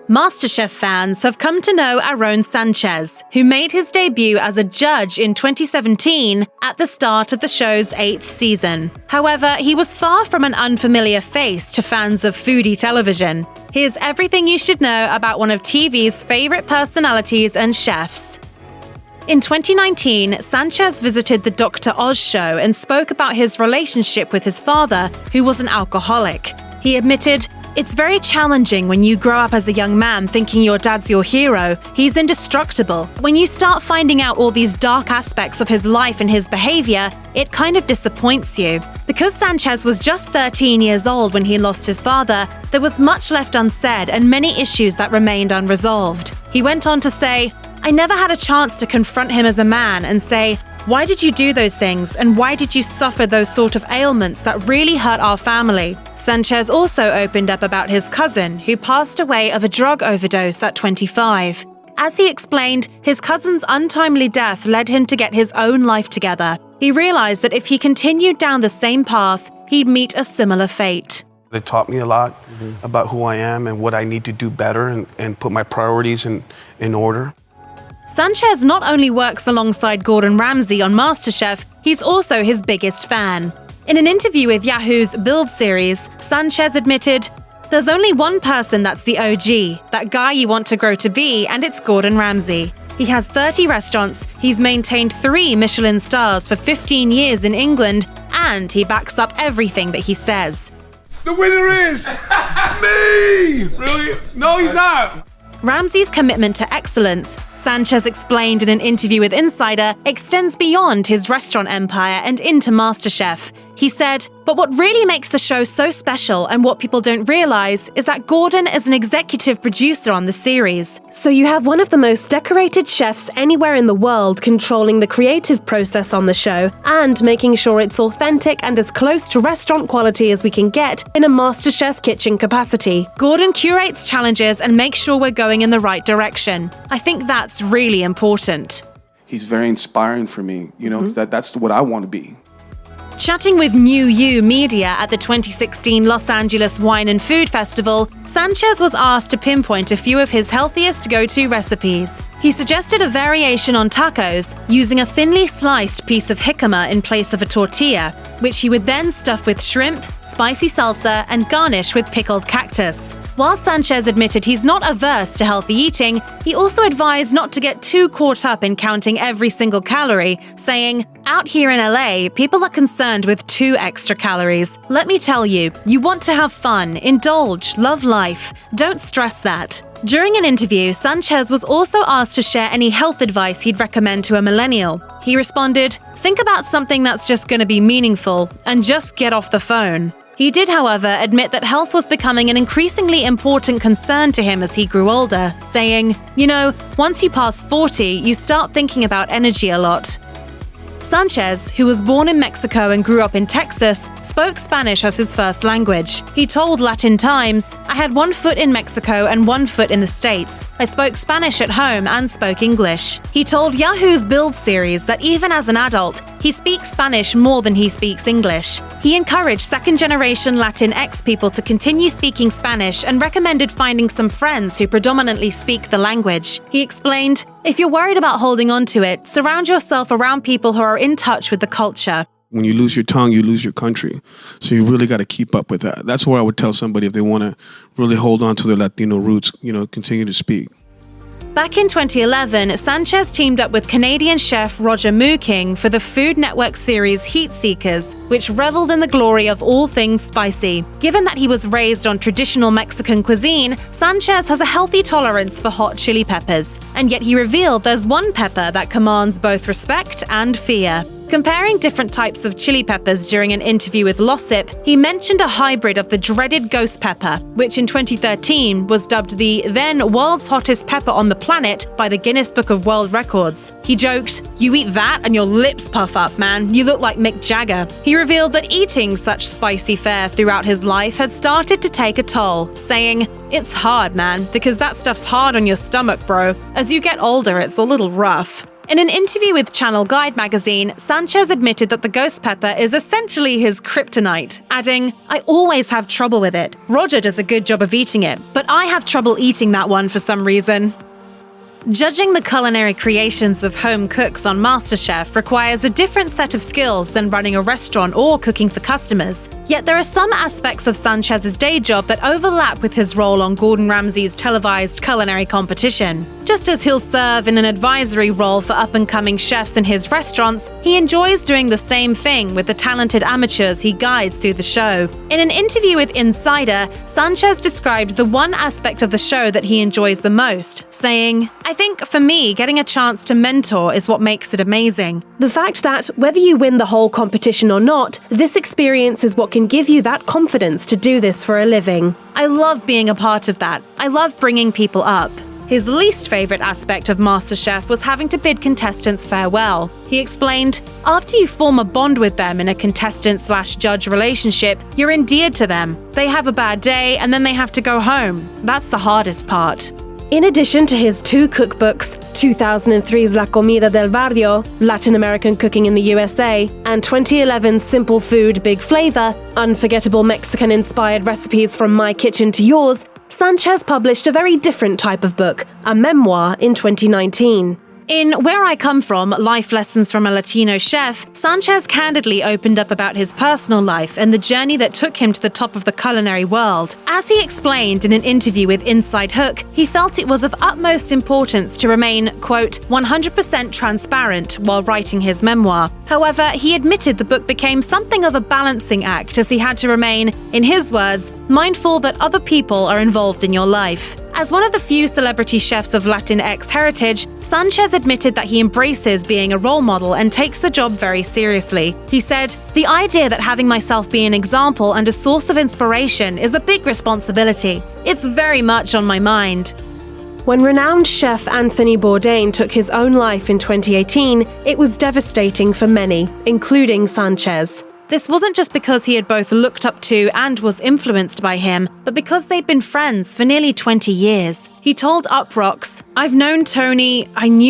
MasterChef fans have come to know Aarón Sánchez, who made his debut as a judge in 2017 at the start of the show's 8th season. However, he was far from an unfamiliar face to fans of foodie television. Here's everything you should know about one of TV's favorite personalities and chefs. In 2019, Sanchez visited the Dr. Oz show and spoke about his relationship with his father, who was an alcoholic. He admitted, "It's very challenging when you grow up as a young man thinking your dad's your hero. He's indestructible. When you start finding out all these dark aspects of his life and his behavior, it kind of disappoints you." Because Sanchez was just 13 years old when he lost his father, there was much left unsaid and many issues that remained unresolved. He went on to say, "I never had a chance to confront him as a man and say, 'Why did you do those things, and why did you suffer those sort of ailments that really hurt our family?'" Sanchez also opened up about his cousin, who passed away of a drug overdose at 25. As he explained, his cousin's untimely death led him to get his own life together. He realized that if he continued down the same path, he'd meet a similar fate. It taught me a lot about who I am and what I need to do better and put my priorities in order. Sanchez not only works alongside Gordon Ramsay on MasterChef, he's also his biggest fan. In an interview with Yahoo's Build series, Sanchez admitted, "There's only one person that's the OG, that guy you want to grow to be, and it's Gordon Ramsay. He has 30 restaurants, he's maintained 3 Michelin stars for 15 years in England, and he backs up everything that he says." The winner is me! Really? No, he's not. Ramsay's commitment to excellence, Sanchez explained in an interview with Insider, extends beyond his restaurant empire and into MasterChef. He said, "But what really makes the show so special and what people don't realize is that Gordon is an executive producer on the series. So you have one of the most decorated chefs anywhere in the world controlling the creative process on the show and making sure it's authentic and as close to restaurant quality as we can get in a MasterChef kitchen capacity. Gordon curates challenges and makes sure we're going in the right direction. I think that's really important." He's very inspiring for me, that's what I want to be. Chatting with New You Media at the 2016 Los Angeles Wine and Food Festival, Sanchez was asked to pinpoint a few of his healthiest go-to recipes. He suggested a variation on tacos, using a thinly sliced piece of jicama in place of a tortilla, which he would then stuff with shrimp, spicy salsa, and garnish with pickled cactus. While Sanchez admitted he's not averse to healthy eating, he also advised not to get too caught up in counting every single calorie, saying, "Out here in LA, people are concerned with 2 extra calories. Let me tell you, you want to have fun, indulge, love life. Don't stress that." During an interview, Sanchez was also asked to share any health advice he'd recommend to a millennial. He responded, "Think about something that's just going to be meaningful, and just get off the phone." He did, however, admit that health was becoming an increasingly important concern to him as he grew older, saying, "Once you pass 40, you start thinking about energy a lot." Sanchez, who was born in Mexico and grew up in Texas, spoke Spanish as his first language. He told Latin Times, "I had 1 foot in Mexico and 1 foot in the States. I spoke Spanish at home and spoke English." He told Yahoo's Build series that even as an adult, he speaks Spanish more than he speaks English. He encouraged second-generation Latinx people to continue speaking Spanish and recommended finding some friends who predominantly speak the language. He explained, "If you're worried about holding on to it, surround yourself around people who are in touch with the culture." When you lose your tongue, you lose your country. So you really got to keep up with that. That's where I would tell somebody if they want to really hold on to their Latino roots, continue to speak. Back in 2011, Sanchez teamed up with Canadian chef Roger Mooking for the Food Network series Heat Seekers, which reveled in the glory of all things spicy. Given that he was raised on traditional Mexican cuisine, Sanchez has a healthy tolerance for hot chili peppers, and yet he revealed there's one pepper that commands both respect and fear. Comparing different types of chili peppers during an interview with Lossip, he mentioned a hybrid of the dreaded ghost pepper, which in 2013 was dubbed the then world's hottest pepper on the planet by the Guinness Book of World Records. He joked, "You eat that and your lips puff up, man. You look like Mick Jagger." He revealed that eating such spicy fare throughout his life had started to take a toll, saying, "It's hard, man, because that stuff's hard on your stomach, bro. As you get older, it's a little rough." In an interview with Channel Guide magazine, Sanchez admitted that the ghost pepper is essentially his kryptonite, adding, "I always have trouble with it. Roger does a good job of eating it, but I have trouble eating that one for some reason." Judging the culinary creations of home cooks on MasterChef requires a different set of skills than running a restaurant or cooking for customers. Yet there are some aspects of Sanchez's day job that overlap with his role on Gordon Ramsay's televised culinary competition. Just as he'll serve in an advisory role for up-and-coming chefs in his restaurants, he enjoys doing the same thing with the talented amateurs he guides through the show. In an interview with Insider, Sanchez described the one aspect of the show that he enjoys the most, saying, "I think, for me, getting a chance to mentor is what makes it amazing. The fact that, whether you win the whole competition or not, this experience is what can give you that confidence to do this for a living. I love being a part of that. I love bringing people up." His least favorite aspect of MasterChef was having to bid contestants farewell. He explained, "After you form a bond with them in a contestant/judge relationship, you're endeared to them. They have a bad day and then they have to go home. That's the hardest part." In addition to his 2 cookbooks, 2003's La Comida del Barrio, Latin American Cooking in the USA, and 2011's Simple Food, Big Flavor, unforgettable Mexican-inspired recipes from my kitchen to yours, Sanchez published a very different type of book, a memoir, in 2019. In Where I Come From, Life Lessons from a Latino Chef, Sanchez candidly opened up about his personal life and the journey that took him to the top of the culinary world. As he explained in an interview with Inside Hook, he felt it was of utmost importance to remain, quote, 100% transparent while writing his memoir. However, he admitted the book became something of a balancing act as he had to remain, in his words, mindful that other people are involved in your life. As one of the few celebrity chefs of Latinx heritage, Sanchez admitted that he embraces being a role model and takes the job very seriously. He said, "The idea that having myself be an example and a source of inspiration is a big responsibility. It's very much on my mind." When renowned chef Anthony Bourdain took his own life in 2018, it was devastating for many, including Sanchez. This wasn't just because he had both looked up to and was influenced by him, but because they'd been friends for nearly 20 years. He told Uproxx, I knew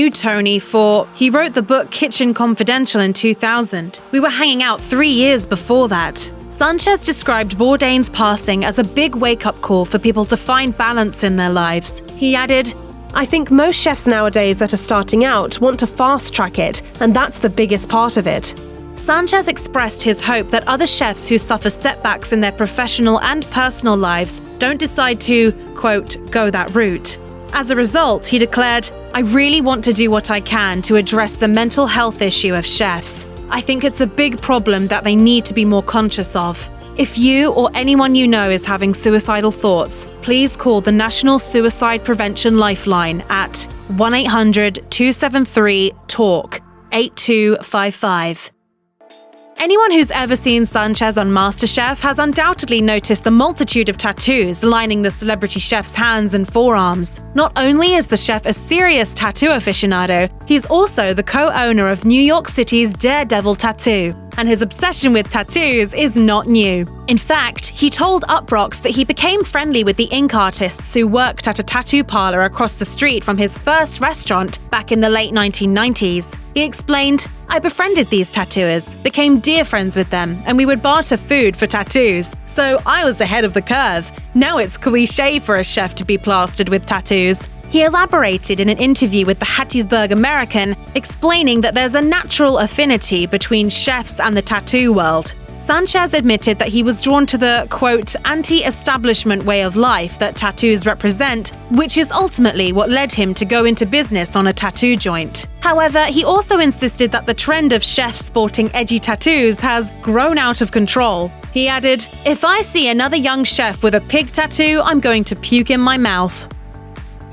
Tony for, he wrote the book Kitchen Confidential in 2000. We were hanging out 3 years before that. Sanchez described Bourdain's passing as a big wake-up call for people to find balance in their lives. He added, I think most chefs nowadays that are starting out want to fast-track it, and that's the biggest part of it. Sanchez expressed his hope that other chefs who suffer setbacks in their professional and personal lives don't decide to, quote, go that route. As a result, he declared, I really want to do what I can to address the mental health issue of chefs. I think it's a big problem that they need to be more conscious of. If you or anyone you know is having suicidal thoughts, please call the National Suicide Prevention Lifeline at 1-800-273-TALK 8255. Anyone who's ever seen Sanchez on MasterChef has undoubtedly noticed the multitude of tattoos lining the celebrity chef's hands and forearms. Not only is the chef a serious tattoo aficionado, he's also the co-owner of New York City's Daredevil Tattoo. And his obsession with tattoos is not new. In fact, he told Uproxx that he became friendly with the ink artists who worked at a tattoo parlor across the street from his first restaurant back in the late 1990s. He explained, I befriended these tattooers, became dear friends with them, and we would barter food for tattoos. So I was ahead of the curve. Now it's cliché for a chef to be plastered with tattoos. He elaborated in an interview with the Hattiesburg American, explaining that there's a natural affinity between chefs and the tattoo world. Sanchez admitted that he was drawn to the, quote, anti-establishment way of life that tattoos represent, which is ultimately what led him to go into business on a tattoo joint. However, he also insisted that the trend of chefs sporting edgy tattoos has grown out of control. He added, if I see another young chef with a pig tattoo, I'm going to puke in my mouth.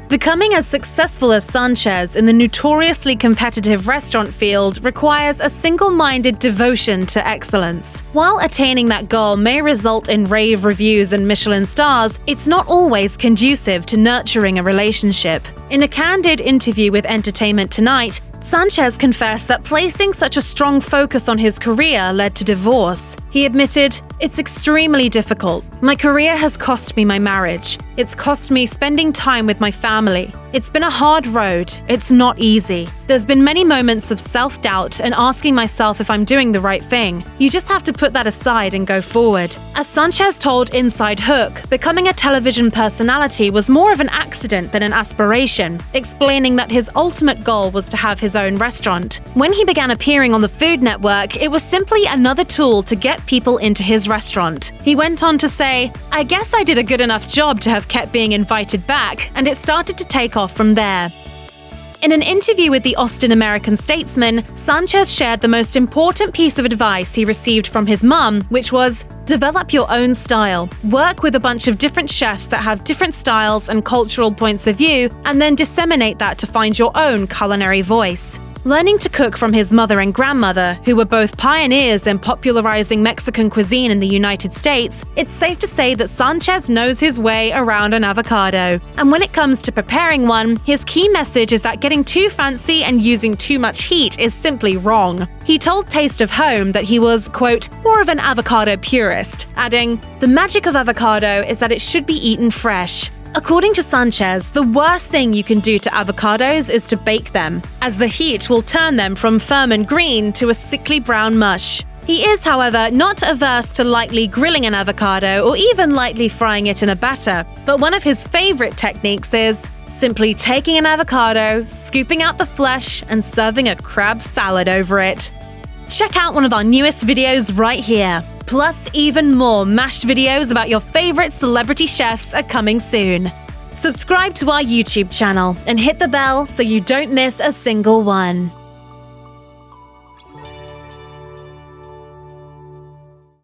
Becoming as successful as Sanchez in the notoriously competitive restaurant field requires a single-minded devotion to excellence. While attaining that goal may result in rave reviews and Michelin stars, it's not always conducive to nurturing a relationship. In a candid interview with Entertainment Tonight, Sanchez confessed that placing such a strong focus on his career led to divorce. He admitted, it's extremely difficult. My career has cost me my marriage. It's cost me spending time with my family. It's been a hard road. It's not easy. There's been many moments of self-doubt and asking myself if I'm doing the right thing. You just have to put that aside and go forward. As Sanchez told Inside Hook, becoming a television personality was more of an accident than an aspiration, explaining that his ultimate goal was to have his own restaurant. When he began appearing on the Food Network, it was simply another tool to get people into his restaurant. He went on to say, "I guess I did a good enough job to have kept being invited back, and it started to take off from there." In an interview with the Austin American-Statesman, Sanchez shared the most important piece of advice he received from his mum, which was, develop your own style. Work with a bunch of different chefs that have different styles and cultural points of view, and then disseminate that to find your own culinary voice. Learning to cook from his mother and grandmother, who were both pioneers in popularizing Mexican cuisine in the United States, it's safe to say that Sanchez knows his way around an avocado. And when it comes to preparing one, his key message is that getting too fancy and using too much heat is simply wrong. He told Taste of Home that he was, quote, more of an avocado purist, adding, "The magic of avocado is that it should be eaten fresh." According to Sanchez, the worst thing you can do to avocados is to bake them, as the heat will turn them from firm and green to a sickly brown mush. He is, however, not averse to lightly grilling an avocado or even lightly frying it in a batter, but one of his favorite techniques is simply taking an avocado, scooping out the flesh, and serving a crab salad over it. Check out one of our newest videos right here. Plus, even more mashed videos about your favorite celebrity chefs are coming soon. Subscribe to our YouTube channel and hit the bell so you don't miss a single one.